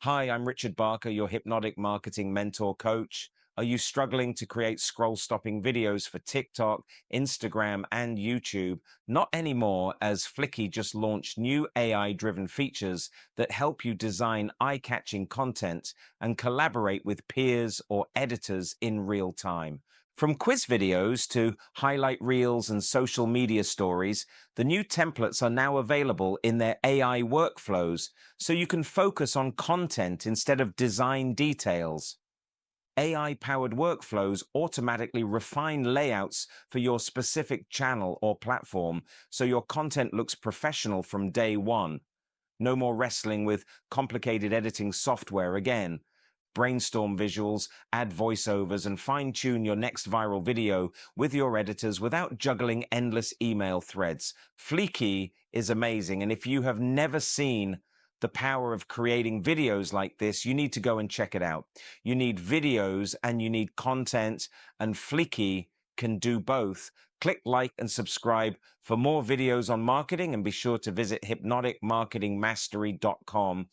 Hi, I'm Richard Barker, your hypnotic marketing mentor coach. Are you struggling to create scroll stopping videos for TikTok, Instagram, and YouTube? Not anymore, as FLIKI just launched new AI driven features that help you design eye catching content and collaborate with peers or editors in real time. From quiz videos to highlight reels and social media stories, the new templates are now available in their AI workflows so you can focus on content instead of design details. AI-powered workflows automatically refine layouts for your specific channel or platform so your content looks professional from day one. No more wrestling with complicated editing software again. Brainstorm visuals, add voiceovers, and fine-tune your next viral video with your editors without juggling endless email threads. FLIKI is amazing, and if you have never seen the power of creating videos like this, you need to go and check it out. You need videos and you need content, and FLIKI can do both. Click like and subscribe for more videos on marketing, and be sure to visit hypnoticmarketingmastery.com